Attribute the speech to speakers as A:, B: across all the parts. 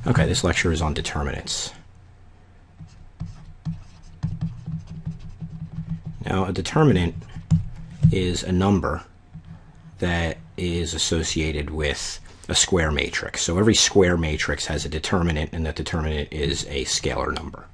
A: Okay, this lecture is on determinants. Now, a determinant is a number that is associated with a square matrix. So every square matrix has a determinant, and that determinant is a scalar number.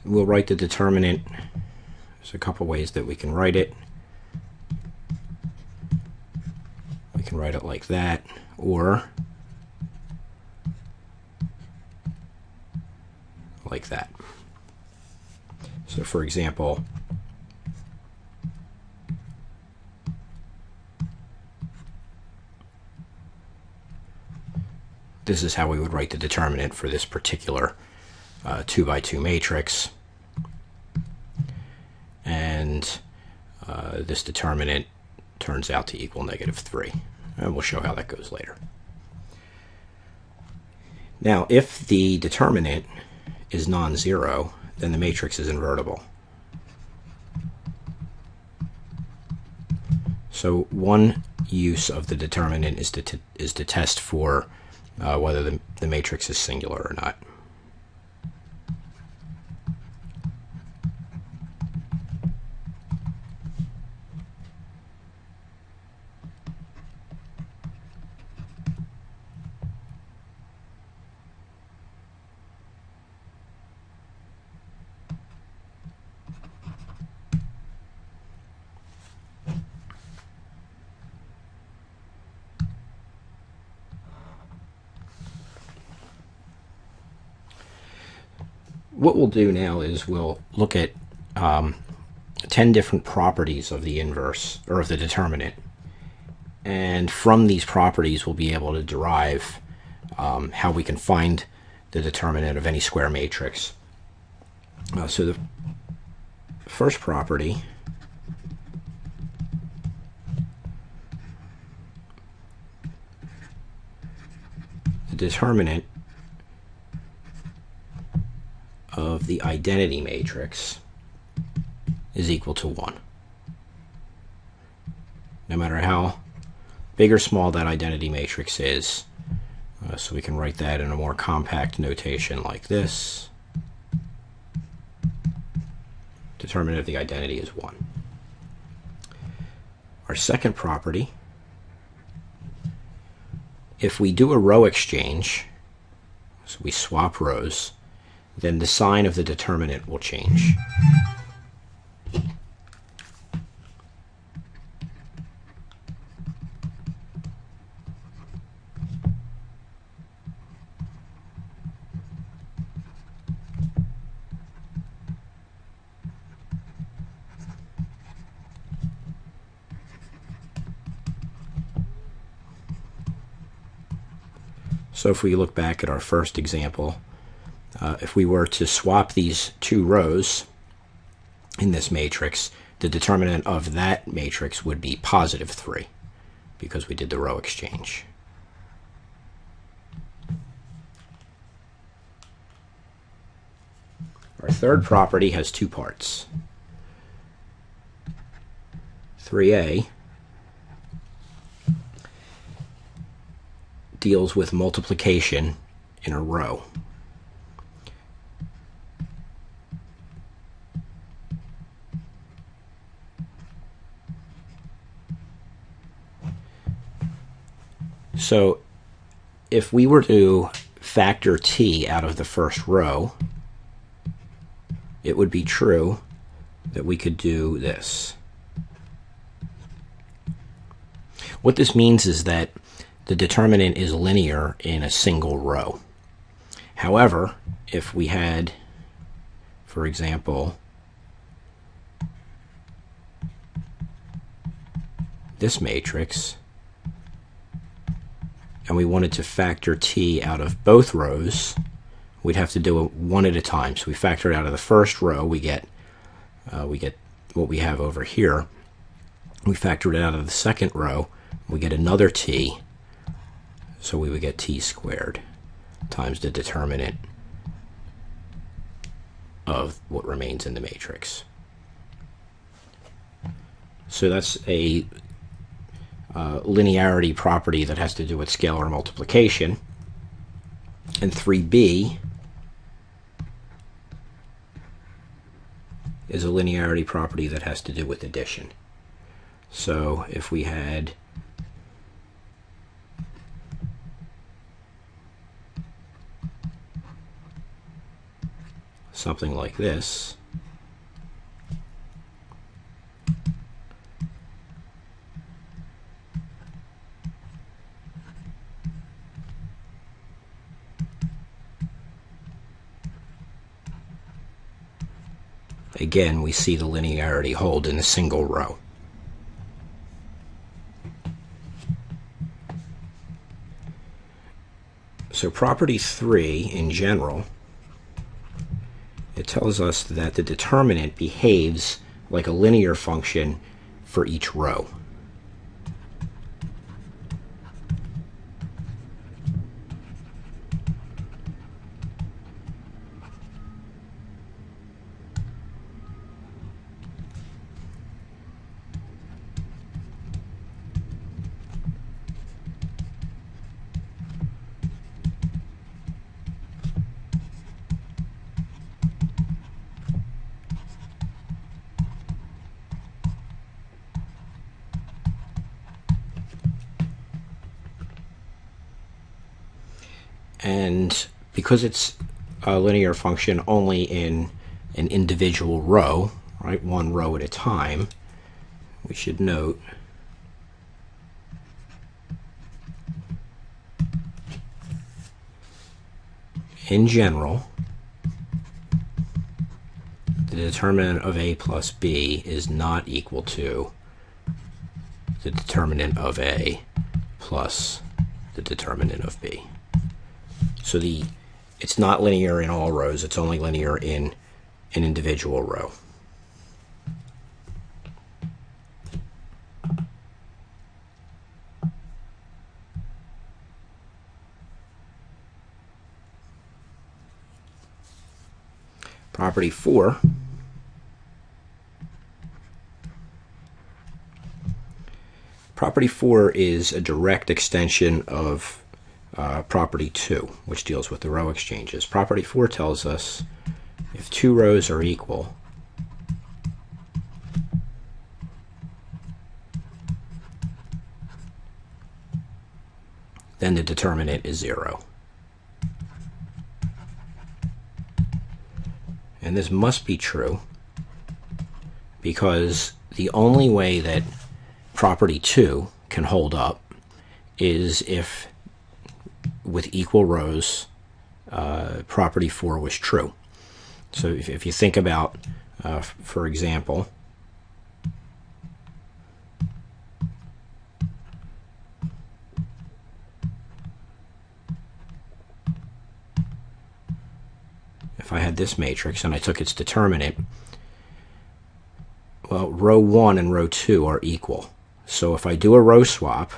A: We'll write the determinant. There's a couple ways that we can write it. We can write it like that, or like that. So for example, this is how we would write the determinant for this particular 2 by 2 matrix. And this determinant turns out to equal -3. And we'll show how that goes later. Now, if the determinant is non-zero, then the matrix is invertible. So one use of the determinant is to test for whether the matrix is singular or not. What we'll do now is we'll look at 10 different properties of the inverse, or of the determinant. And from these properties, we'll be able to derive how we can find the determinant of any square matrix. So the first property the determinant of the identity matrix is equal to 1. No matter how big or small that identity matrix is. So we can write that in a more compact notation like this. Determinant of the identity is 1. Our second property, if we do a row exchange, so we swap rows, then the sign of the determinant will change. So if we look back at our first example, if we were to swap these two rows in this matrix, the determinant of that matrix would be +3 because we did the row exchange. Our third property has two parts. 3a deals with multiplication in a row. So if we were to factor t out of the first row, it would be true that we could do this. What this means is that the determinant is linear in a single row. However, if we had, for example, this matrix, and we wanted to factor t out of both rows, we'd have to do it one at a time. So we factor it out of the first row, we get what we have over here. We factor it out of the second row. We get another t. So we would get t squared times the determinant of what remains in the matrix. So that's a linearity property that has to do with scalar multiplication. And 3b is a linearity property that has to do with addition. So if we had something like this, again, we see the linearity hold in a single row. So property 3, in general, it tells us that the determinant behaves like a linear function for each row. And because it's a linear function only in an individual row, right, one row at a time, we should note in general, the determinant of a plus b is not equal to the determinant of a plus the determinant of b. So it's not linear in all rows, it's only linear in an individual row. Property 4. Property 4 is a direct extension of property 2, which deals with the row exchanges. Property 4 tells us if two rows are equal, then the determinant is 0. And this must be true because the only way that property 2 can hold up is if with equal rows property 4 was true. So if you think about, for example, if I had this matrix and I took its determinant, well, row 1 and row 2 are equal. So if I do a row swap,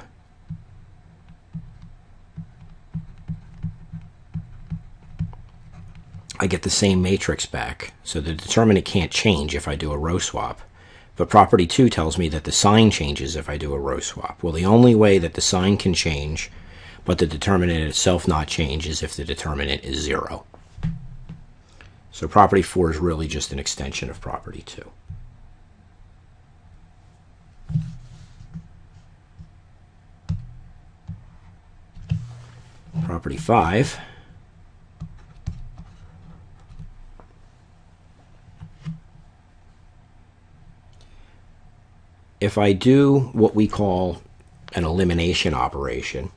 A: I get the same matrix back. So the determinant can't change if I do a row swap. But property 2 tells me that the sign changes if I do a row swap. Well, the only way that the sign can change, but the determinant itself not change, is if the determinant is 0. So property 4 is really just an extension of property 2. Property 5. If I do what we call an elimination operation,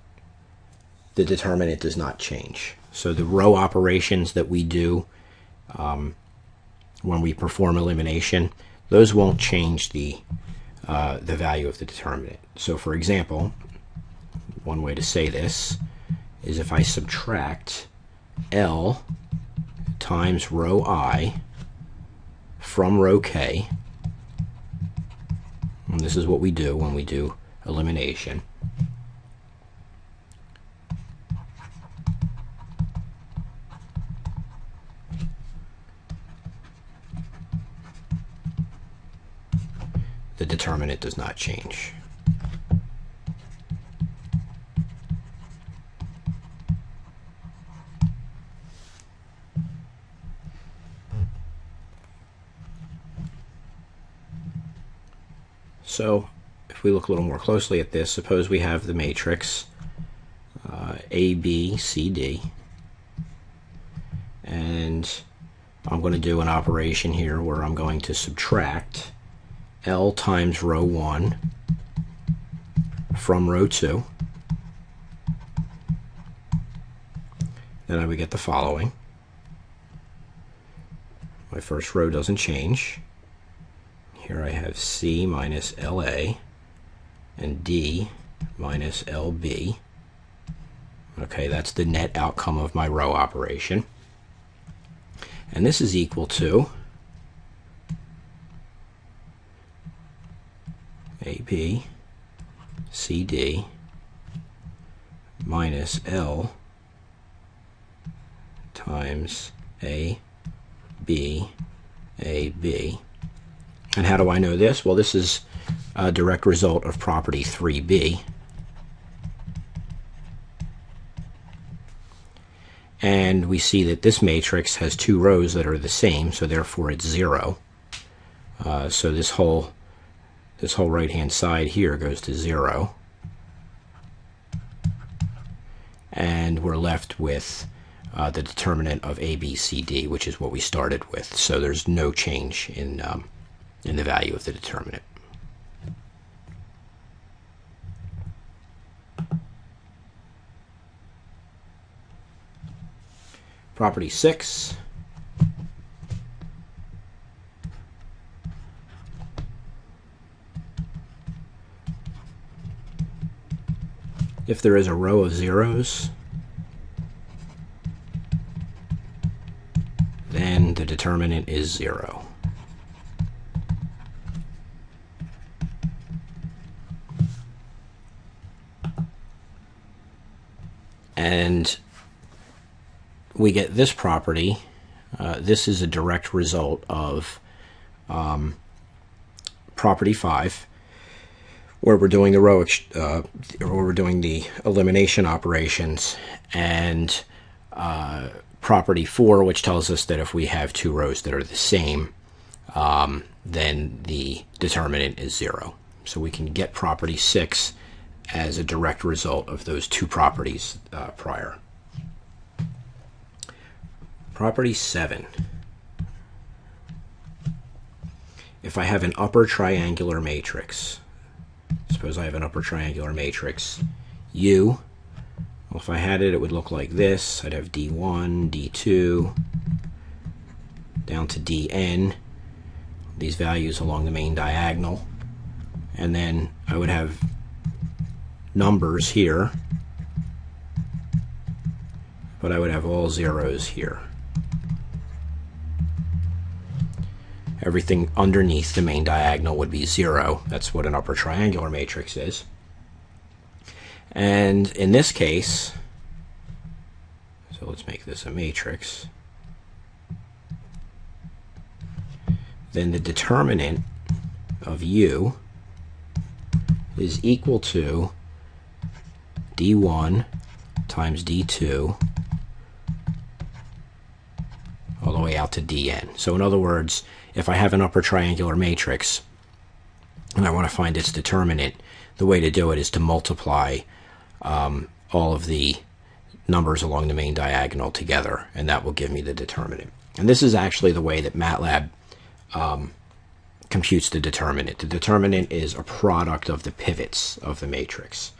A: the determinant does not change. So the row operations that we do when we perform elimination, those won't change the value of the determinant. So for example, one way to say this is if I subtract L times row I from row K, And this is what we do when we do elimination. The determinant does not change. So if we look a little more closely at this, suppose we have the matrix A, B, C, D, and I'm going to do an operation here where I'm going to subtract L times row 1 from row 2. Then I would get the following. My first row doesn't change. Here I have C minus LA and D minus LB. Okay, that's the net outcome of my row operation. And this is equal to AB, CD minus L times A, B, AB. And how do I know this? Well, this is a direct result of property 3b. And we see that this matrix has two rows that are the same, so therefore it's 0. So this whole right-hand side here goes to 0. And we're left with the determinant of A, B, C, D, which is what we started with. So there's no change in the value of the determinant. Property 6. If there is a row of zeros, then the determinant is 0. And we get this property. This is a direct result of property 5, where we're doing the row, where we're doing the elimination operations, and property 4, which tells us that if we have two rows that are the same, then the determinant is 0. So we can get property 6 as a direct result of those two properties prior. Property 7. If I have an upper triangular matrix, suppose I have an upper triangular matrix U. Well, if I had it, it would look like this. I'd have D1, D2, down to Dn, these values along the main diagonal. And then I would have numbers here, but I would have all zeros here. Everything underneath the main diagonal would be 0. That's what an upper triangular matrix is. And in this case, so let's make this a matrix, then the determinant of U is equal to D1 times D2 all the way out to Dn. So in other words, if I have an upper triangular matrix and I want to find its determinant, the way to do it is to multiply all of the numbers along the main diagonal together, and that will give me the determinant. And this is actually the way that MATLAB computes the determinant. The determinant is a product of the pivots of the matrix.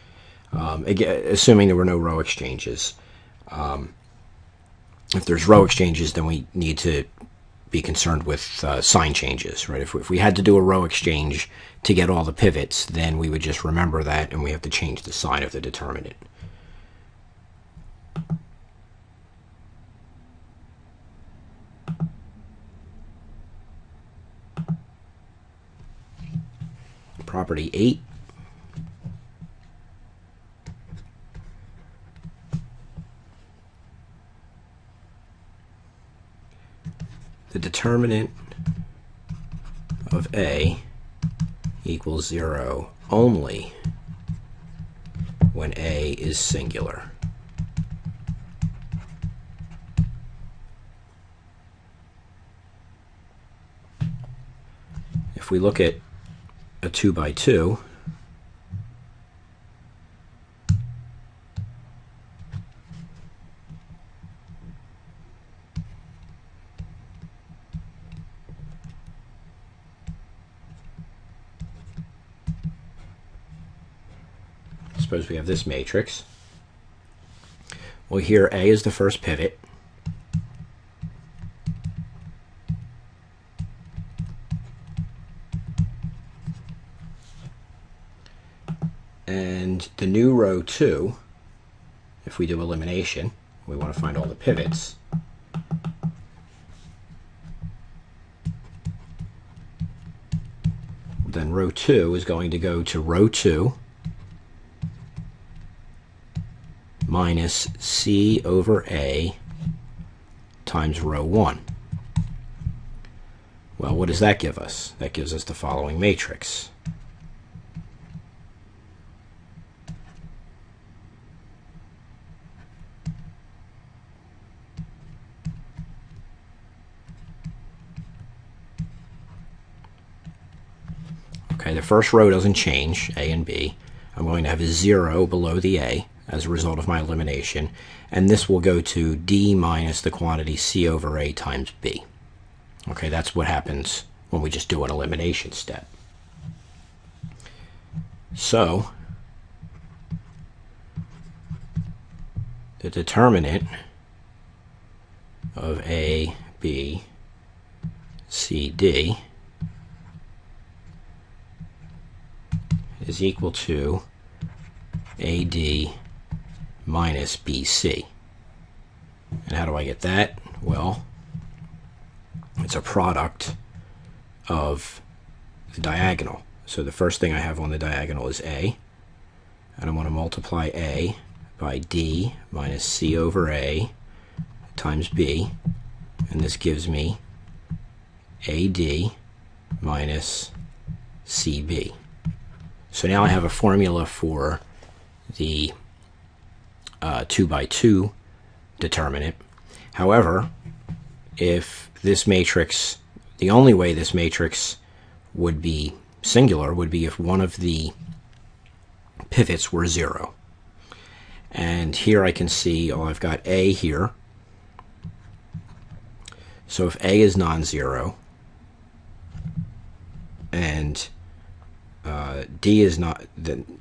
A: Again, assuming there were no row exchanges. If there's row exchanges, then we need to be concerned with sign changes, right? If we had to do a row exchange to get all the pivots, then we would just remember that, and we have to change the sign of the determinant. property 8. The determinant of A equals 0 only when A is singular. If we look at a 2 by 2, suppose we have this matrix. Well, here A is the first pivot. And the new row 2, if we do elimination, we want to find all the pivots. Then row 2 is going to go to row 2 minus C over A times row 1. Well, what does that give us? That gives us the following matrix. Okay, the first row doesn't change, A and B. I'm going to have a 0 below the A as a result of my elimination, and this will go to D minus the quantity C over A times B. Okay, that's what happens when we just do an elimination step. So, the determinant of A, B, C, D is equal to AD minus BC. And how do I get that? Well, it's a product of the diagonal. So the first thing I have on the diagonal is A, and I'm going to multiply A by D minus C over A times B, and this gives me AD minus CB. So now I have a formula for the 2 by 2 determinant. However, if this matrix, the only way this matrix would be singular would be if one of the pivots were 0. And here I can see, oh, I've got A here. So if A is non-zero and D is not, then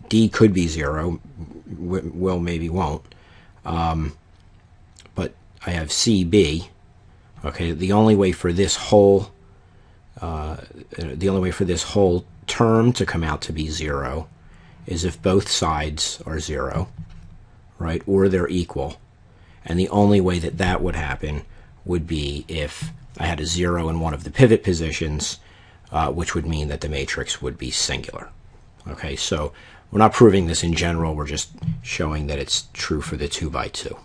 A: D could be 0, will, maybe won't, but I have CB. Okay, the only way for this whole term to come out to be 0 is if both sides are 0, right, or they're equal. And the only way that that would happen would be if I had a 0 in one of the pivot positions, which would mean that the matrix would be singular. Okay, so we're not proving this in general, we're just showing that it's true for the 2 by 2.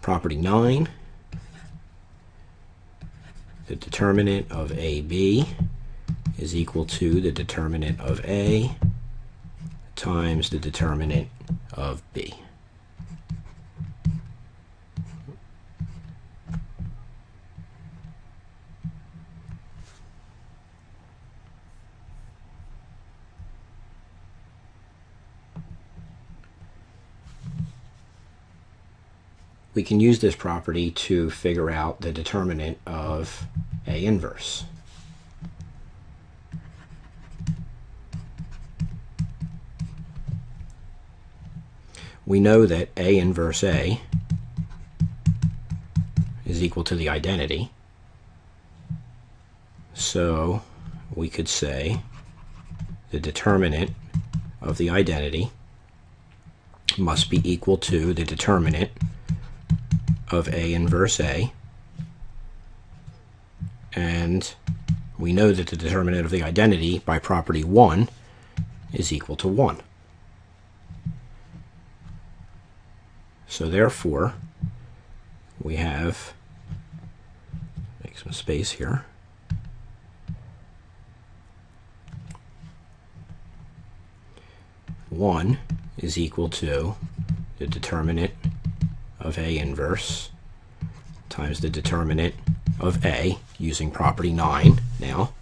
A: Property 9, the determinant of AB is equal to the determinant of A times the determinant of B. We can use this property to figure out the determinant of A inverse. We know that A inverse A is equal to the identity. So we could say the determinant of the identity must be equal to the determinant of A inverse A And we know that the determinant of the identity by property 1 is equal to 1. So therefore, we have, make some space here, one is equal to the determinant of A inverse times the determinant of A, using property 9 now.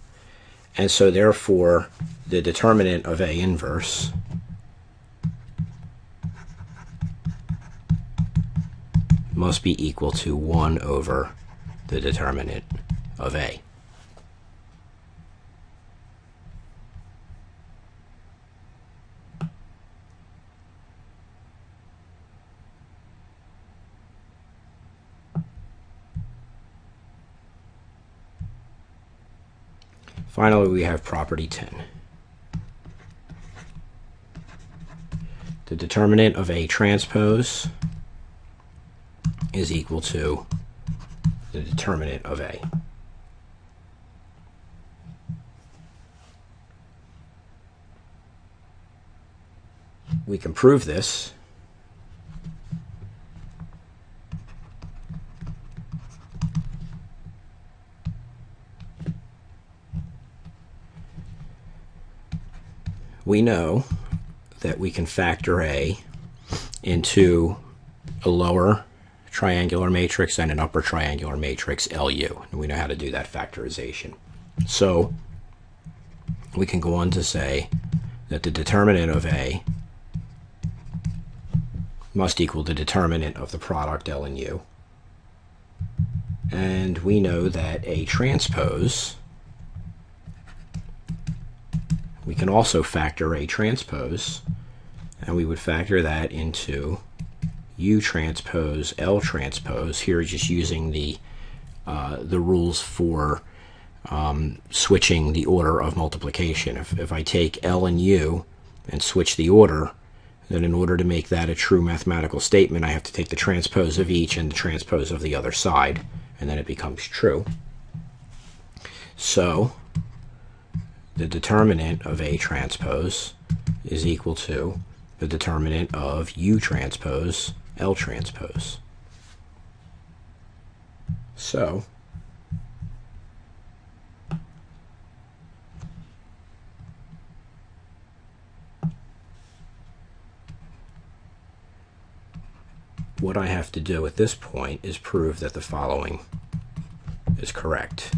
A: And so therefore, the determinant of A inverse must be equal to 1 over the determinant of A. Finally, we have property 10. The determinant of A transpose is equal to the determinant of A. We can prove this we know that we can factor A into a lower triangular matrix and an upper triangular matrix, LU. And we know how to do that factorization. So we can go on to say that the determinant of A must equal the determinant of the product L and U. And we know that A transpose, we can also factor A transpose, and we would factor that into U transpose, L transpose. Here, just using the rules for switching the order of multiplication. If I take L and U and switch the order, then in order to make that a true mathematical statement, I have to take the transpose of each and the transpose of the other side, and then it becomes true. So the determinant of A transpose is equal to the determinant of U transpose, L transpose. So what I have to do at this point is prove that the following is correct.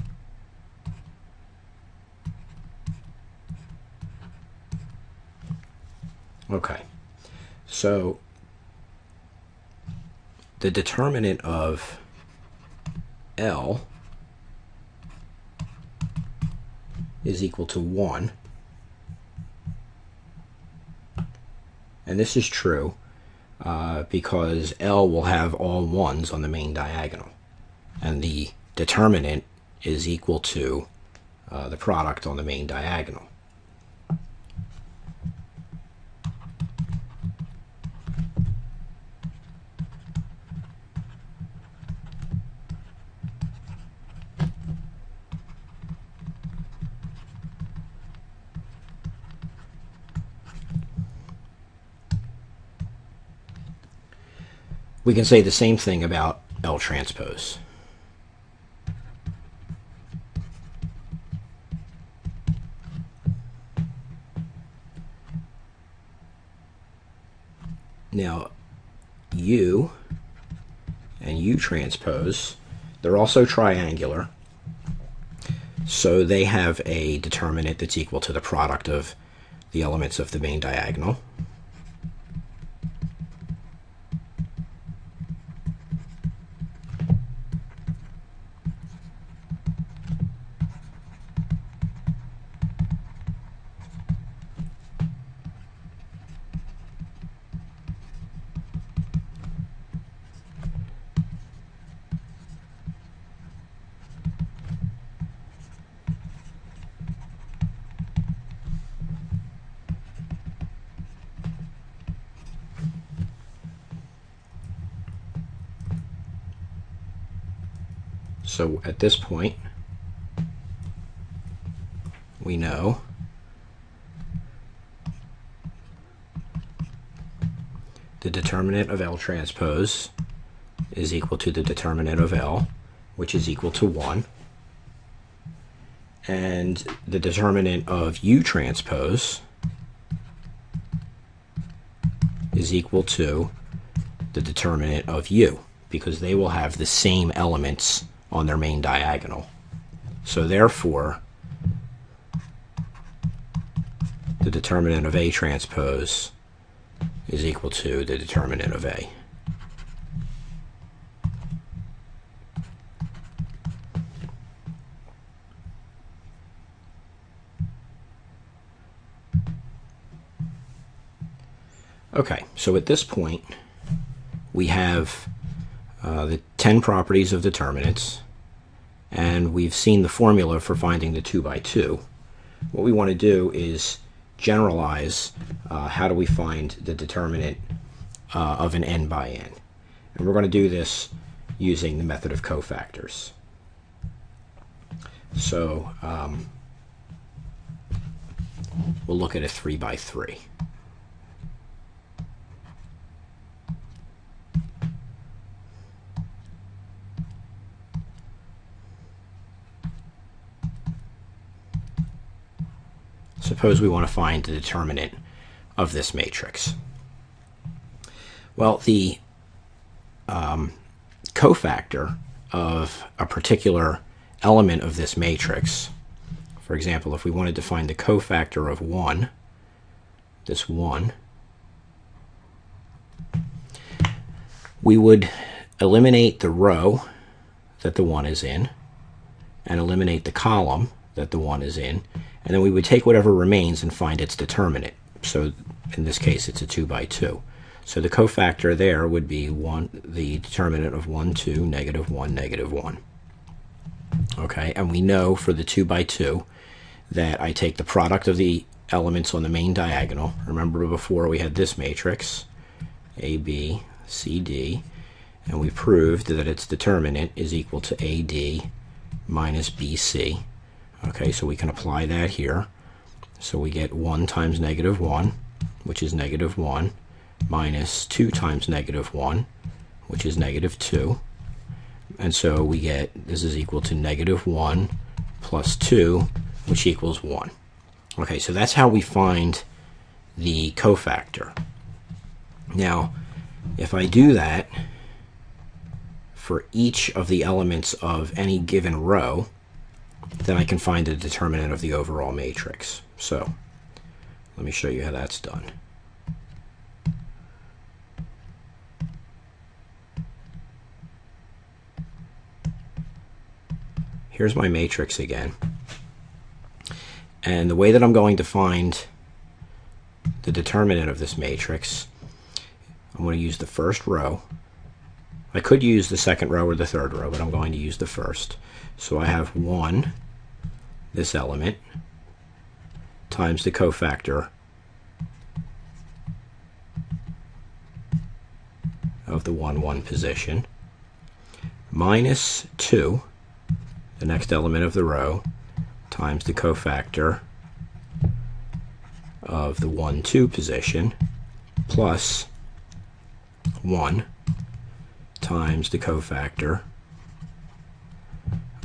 A: Okay, so the determinant of L is equal to 1, and this is true because L will have all 1s on the main diagonal, and the determinant is equal to the product on the main diagonal. We can say the same thing about L transpose. Now, U and U transpose, they're also triangular, so they have a determinant that's equal to the product of the elements of the main diagonal. So at this point, we know the determinant of L transpose is equal to the determinant of L, which is equal to 1. And the determinant of U transpose is equal to the determinant of U, because they will have the same elements on their main diagonal. So therefore, the determinant of A transpose is equal to the determinant of A. Okay, so at this point, we have the 10 properties of determinants, and we've seen the formula for finding the 2 by 2. What we want to do is generalize how do we find the determinant of an n by n. And we're going to do this using the method of cofactors. So we'll look at a 3 by 3. Suppose we want to find the determinant of this matrix. Well, the cofactor of a particular element of this matrix, for example, if we wanted to find the cofactor of 1, this 1, we would eliminate the row that the 1 is in and eliminate the column that the 1 is in, and then we would take whatever remains and find its determinant. So in this case, it's a 2 by 2. So the cofactor there would be the determinant of 1, 2, negative 1, negative 1. Okay, and we know for the 2 by 2 that I take the product of the elements on the main diagonal. Remember before we had this matrix, A, B, C, D, and we proved that its determinant is equal to AD minus BC. Okay, so we can apply that here. So we get 1 times negative 1, which is negative 1, minus 2 times negative 1, which is negative 2. And so we get, this is equal to negative 1 plus 2, which equals 1. Okay, so that's how we find the cofactor. Now, if I do that for each of the elements of any given row, then I can find the determinant of the overall matrix. So let me show you how that's done. Here's my matrix again. And the way that I'm going to find the determinant of this matrix, I'm going to use the first row. I could use the second row or the third row, but I'm going to use the first. So I have 1, this element, times the cofactor of the 1, 1 position, minus 2, the next element of the row, times the cofactor of the 1, 2 position, plus 1 times the cofactor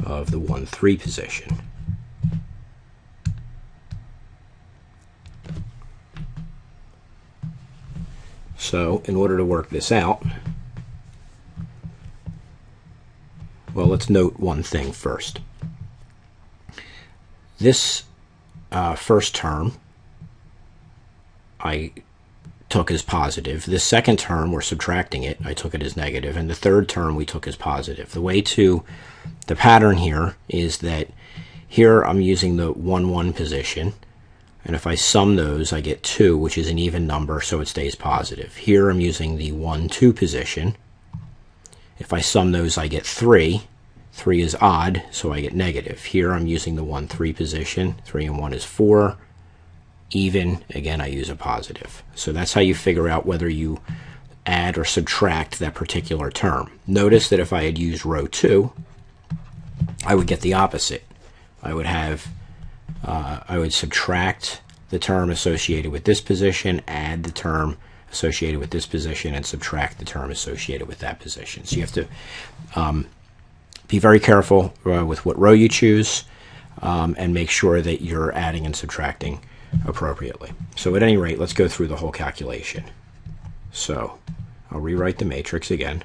A: of the 1, 3 position. So in order to work this out, well, let's note one thing first. This first term I took as positive. This second term, we're subtracting it, I took it as negative, and the third term we took as positive. The pattern here is that here I'm using the 1, 1 position, and if I sum those I get 2, which is an even number, so it stays positive. Here I'm using the 1, 2 position. If I sum those I get 3. 3 is odd, so I get negative. Here I'm using the 1, 3 position. 3 and 1 is 4. Even, again, I use a positive. So that's how you figure out whether you add or subtract that particular term. Notice that if I had used row 2, I would get the opposite. I would have I would subtract the term associated with this position, add the term associated with this position, and subtract the term associated with that position. So you have to be very careful with what row you choose, and make sure that you're adding and subtracting appropriately. So at any rate, let's go through the whole calculation. So I'll rewrite the matrix again.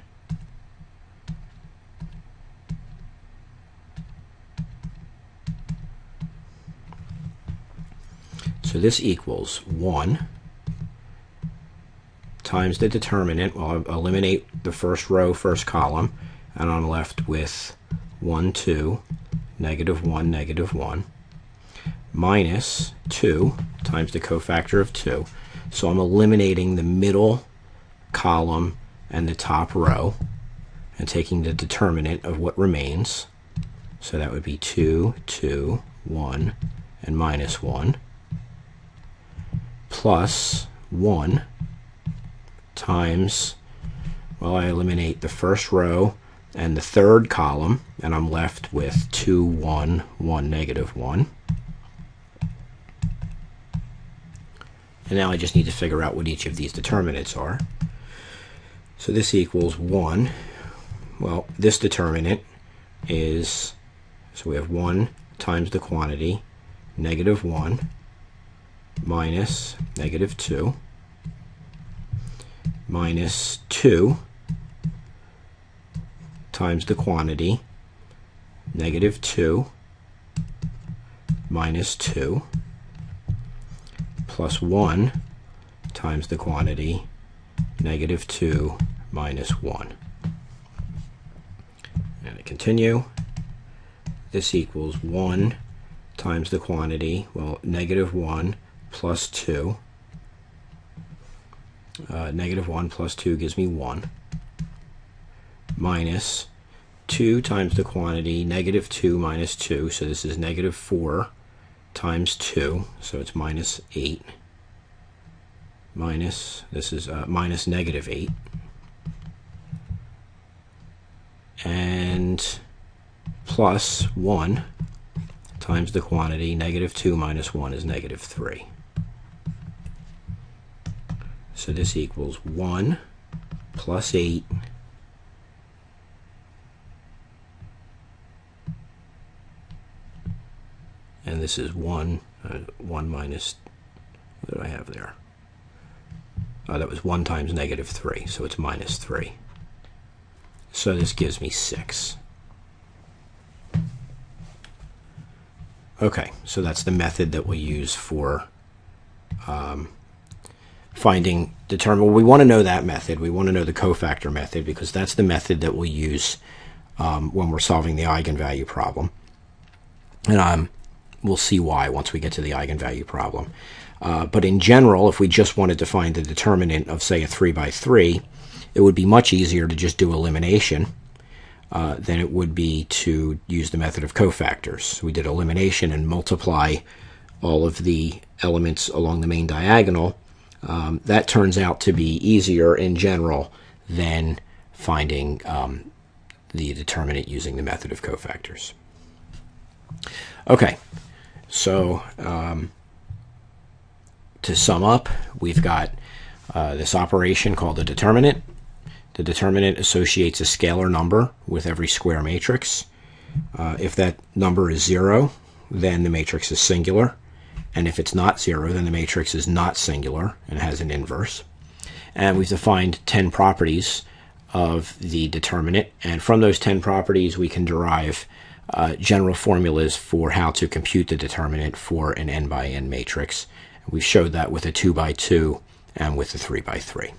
A: So this equals 1 times the determinant. Well, I'll eliminate the first row, first column, and I'm left with 1, 2, negative 1, negative 1, minus 2 times the cofactor of 2. So I'm eliminating the middle column and the top row and taking the determinant of what remains. So that would be 2, 2, 1, and minus 1, plus 1 times, well, I eliminate the first row and the third column, and I'm left with 2, 1, 1, negative 1. And now I just need to figure out what each of these determinants are. So this equals 1. Well, this determinant is, so we have 1 times the quantity, negative 1, minus negative 2, minus 2 times the quantity, negative 2, minus 2, plus 1 times the quantity, negative 2, minus 1. And I continue. This equals 1 times the quantity, well, negative 1 plus 2. Negative 1 plus 2 gives me 1. Minus 2 times the quantity, negative 2 minus 2, so this is negative 4 times 2, so it's minus 8. Minus, this is minus negative 8. And plus 1 times the quantity, negative 2 minus 1 is negative 3. So this equals 1 plus 8 and this is 1 minus, what did I have there? That was 1 times negative 3, so it's minus 3. So this gives me 6. Okay, so that's the method that we use for finding determinant. Well, we want to know that method. We want to know the cofactor method because that's the method that we'll use when we're solving the eigenvalue problem. And we'll see why once we get to the eigenvalue problem. But in general, if we just wanted to find the determinant of, say, a 3 by 3, it would be much easier to just do elimination than it would be to use the method of cofactors. We did elimination and multiply all of the elements along the main diagonal. That turns out to be easier in general than finding the determinant using the method of cofactors. Okay, so to sum up, we've got this operation called the determinant. The determinant associates a scalar number with every square matrix. If that number is 0, then the matrix is singular. And if it's not 0, then the matrix is not singular and has an inverse. And we've defined 10 properties of the determinant. And from those 10 properties, we can derive general formulas for how to compute the determinant for an n by n matrix. We showed that with a 2 by 2 and with a 3 by 3.